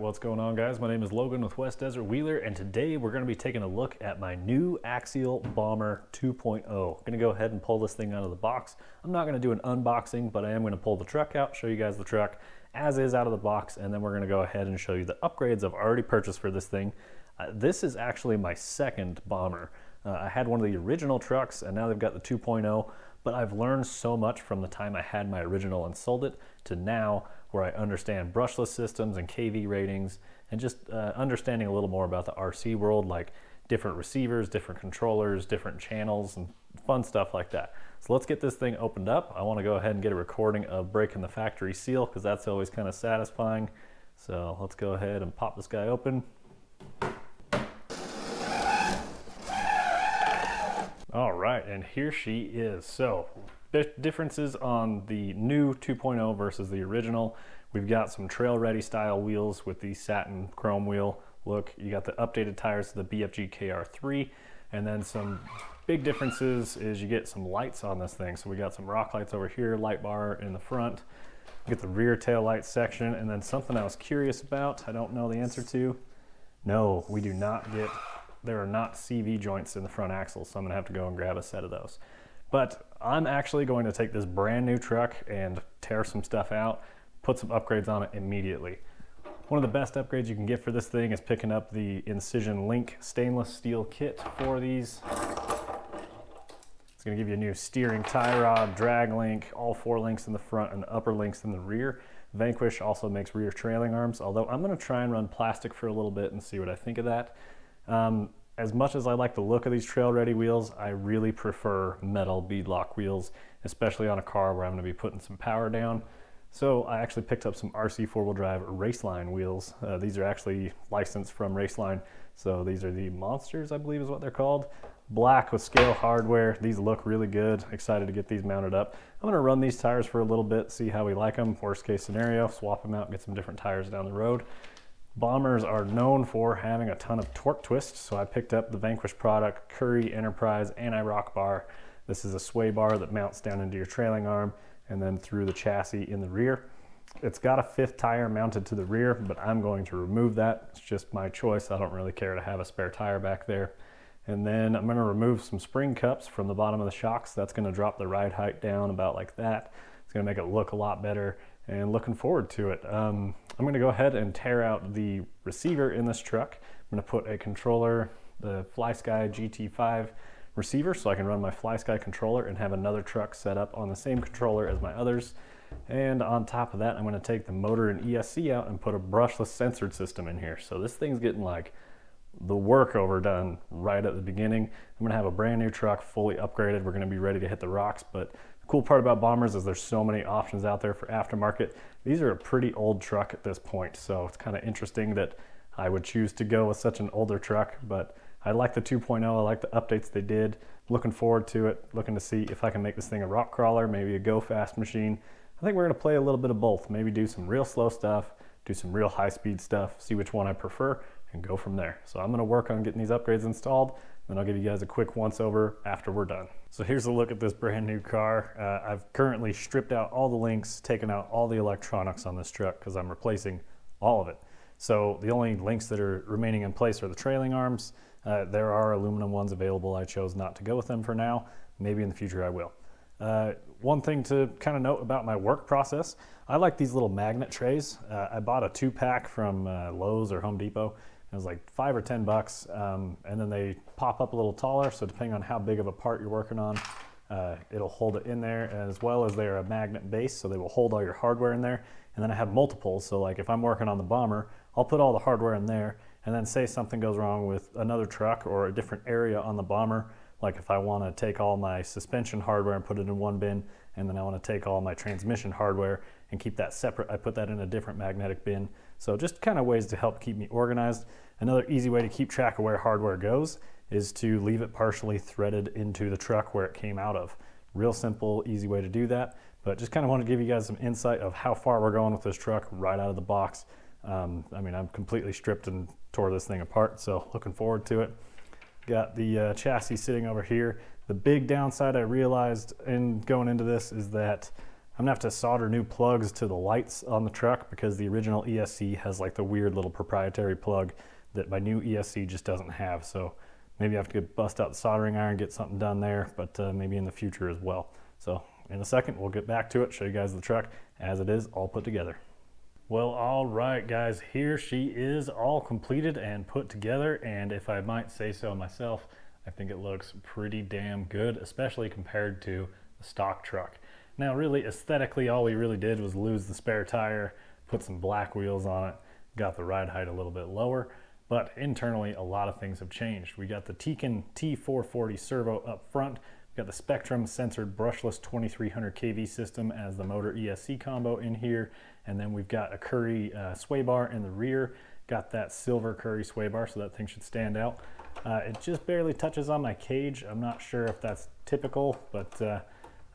what's going on, guys? My name is Logan with West Desert Wheeler, and today we're going to be taking a look at my new Axial Bomber 2.0. I'm going to go ahead and pull this thing out of the box. I'm not going to do an unboxing, but I am going to pull the truck out, show you guys the truck as is out of the box, and then we're going to go ahead and show you the upgrades I've already purchased for this thing. This is actually my second Bomber. I had one of the original trucks, and now they've got the 2.0, but I've learned so much from the time I had my original and sold it to now, where I understand brushless systems and KV ratings, and just understanding a little more about the RC world, like different receivers, different controllers, different channels, and fun stuff like that. So let's get this thing opened up. I want to go ahead and get a recording of breaking the factory seal, because that's always kind of satisfying. So let's go ahead and pop this guy open. All right, and here she is. So differences on the new 2.0 versus the original. We've got some trail ready style wheels with the satin chrome wheel look. You got the updated tires to the BFG KR3, and then some big differences is you get some lights on this thing. So we got some rock lights over here, light bar in the front. You get the rear tail light section, and then something I was curious about, I don't know the answer to. No, we do not get, there are not CV joints in the front axle, so I'm gonna have to go and grab a set of those. But I'm actually going to take this brand new truck and tear some stuff out, put some upgrades on it immediately. One of the best upgrades you can get for this thing is picking up the Incision Link stainless steel kit for these. It's going to give you a new steering tie rod, drag link, all 4 links in the front and upper links in the rear. Vanquish also makes rear trailing arms, although I'm going to try and run plastic for a little bit and see what I think of that. As much as I like the look of these trail ready wheels, I really prefer metal beadlock wheels, especially on a car where I'm going to be putting some power down. So I actually picked up some RC 4-wheel drive Raceline wheels. These are actually licensed from Raceline. So these are the Monsters, I believe is what they're called. Black with scale hardware. These look really good. Excited to get these mounted up. I'm going to run these tires for a little bit, see how we like them. Worst case scenario, swap them out, get some different tires down the road. Bombers are known for having a ton of torque twists, so I picked up the Vanquish product Curry Enterprise Anti-Rock Bar. This is a sway bar that mounts down into your trailing arm and then through the chassis in the rear. It's got a 5th tire mounted to the rear, but I'm going to remove that. It's just my choice. I don't really care to have a spare tire back there. And then I'm going to remove some spring cups from the bottom of the shocks. That's going to drop the ride height down about like that. It's going to make it look a lot better, and looking forward to it. I'm going to go ahead and tear out the receiver in this truck. I'm going to put a controller, the Flysky GT5 receiver, so I can run my Flysky controller and have another truck set up on the same controller as my others. And on top of that, I'm going to take the motor and ESC out and put a brushless censored system in here. So this thing's getting like the work overdone right at the beginning. I'm going to have a brand new truck, fully upgraded. We're going to be ready to hit the rocks. But the cool part about Bombers is there's so many options out there for aftermarket. These are a pretty old truck at this point, so it's kind of interesting that I would choose to go with such an older truck. But I like the 2.0, I like the updates they did. Looking forward to it, looking to see if I can make this thing a rock crawler, maybe a go fast machine. I think we're going to play a little bit of both, maybe do some real slow stuff, do some real high speed stuff, see which one I prefer, and go from there. So I'm going to work on getting these upgrades installed, then I'll give you guys a quick once over after we're done. So here's a look at this brand new car. I've currently stripped out all the links, taken out all the electronics on this truck because I'm replacing all of it. So the only links that are remaining in place are the trailing arms. There are aluminum ones available. I chose not to go with them for now. Maybe in the future I will. One thing to kind of note about my work process, I like these little magnet trays. I bought a 2-pack from Lowe's or Home Depot. It was like $5 or $10, and then they pop up a little taller, so depending on how big of a part you're working on, it'll hold it in there, as well as they're a magnet base, so they will hold all your hardware in there. And then I have multiples, so like if I'm working on the Bomber, I'll put all the hardware in there, and then say something goes wrong with another truck or a different area on the Bomber, like if I want to take all my suspension hardware and put it in one bin, and then I want to take all my transmission hardware and keep that separate, I put that in a different magnetic bin. So just kind of ways to help keep me organized. Another easy way to keep track of where hardware goes is to leave it partially threaded into the truck where it came out of. Real simple, easy way to do that, but just kind of want to give you guys some insight of how far we're going with this truck right out of the box. I mean, I'm completely stripped and tore this thing apart, so looking forward to it. Got the chassis sitting over here. The big downside I realized in going into this is that I'm gonna have to solder new plugs to the lights on the truck because the original ESC has like the weird little proprietary plug that my new ESC just doesn't have. So maybe I have to bust out the soldering iron, get something done there, but maybe in the future as well. So in a second, we'll get back to it, show you guys the truck as it is all put together. Well, all right, guys, here she is all completed and put together. And if I might say so myself, I think it looks pretty damn good, especially compared to the stock truck. Now, really, aesthetically, all we really did was lose the spare tire, put some black wheels on it, got the ride height a little bit lower, but internally, a lot of things have changed. We got the Tekin T440 servo up front, we got the Spectrum censored brushless 2300 kV system as the motor ESC combo in here, and then we've got a Curry sway bar in the rear, got that silver Curry sway bar, so that thing should stand out. It just barely touches on my cage. I'm not sure if that's typical, but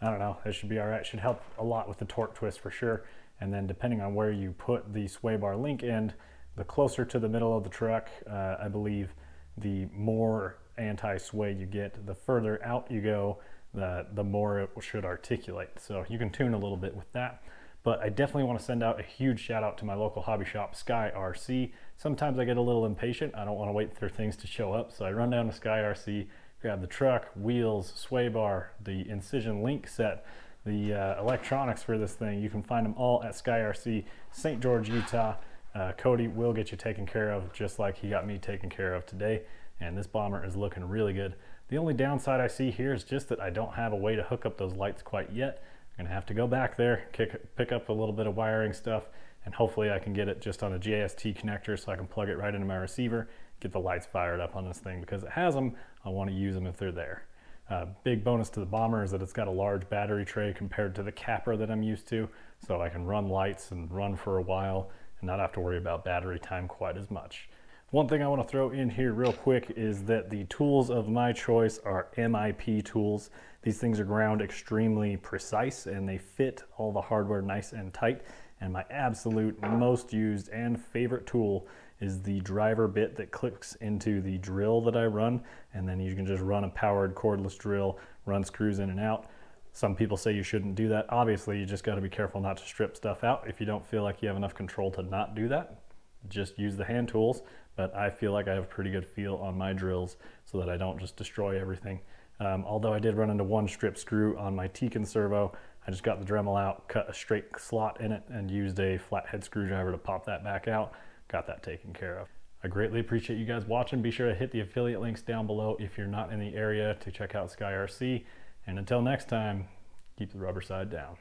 I don't know, it should be all right. Should help a lot with the torque twist for sure. And then depending on where you put the sway bar link end, the closer to the middle of the truck, I believe the more anti-sway you get. The further out you go, the more it should articulate. So you can tune a little bit with that. But I definitely want to send out a huge shout out to my local hobby shop, Sky RC. Sometimes I get a little impatient. I don't want to wait for things to show up. So I run down to Sky RC, grab the truck, wheels, sway bar, the Incision link set, the electronics for this thing. You can find them all at Sky RC, St. George, Utah. Cody will get you taken care of just like he got me taken care of today. And this bomber is looking really good. The only downside I see here is just that I don't have a way to hook up those lights quite yet. I'm gonna have to go back there, pick up a little bit of wiring stuff, and hopefully I can get it just on a JST connector so I can plug it right into my receiver, get the lights fired up on this thing because it has them. I want to use them if they're there. Big bonus to the bomber is that it's got a large battery tray compared to the capper that I'm used to, so I can run lights and run for a while and not have to worry about battery time quite as much. One thing I want to throw in here real quick is that the tools of my choice are MIP tools. These things are ground extremely precise and they fit all the hardware nice and tight. And my absolute most used and favorite tool is the driver bit that clicks into the drill that I run. And then you can just run a powered cordless drill, run screws in and out. Some people say you shouldn't do that. Obviously, you just got to be careful not to strip stuff out. If you don't feel like you have enough control to not do that, just use the hand tools. But I feel like I have a pretty good feel on my drills so that I don't just destroy everything. Although I did run into one strip screw on my Tekin servo, I just got the Dremel out, cut a straight slot in it, and used a flathead screwdriver to pop that back out. Got that taken care of. I greatly appreciate you guys watching. Be sure to hit the affiliate links down below if you're not in the area to check out Sky RC. And until next time, keep the rubber side down.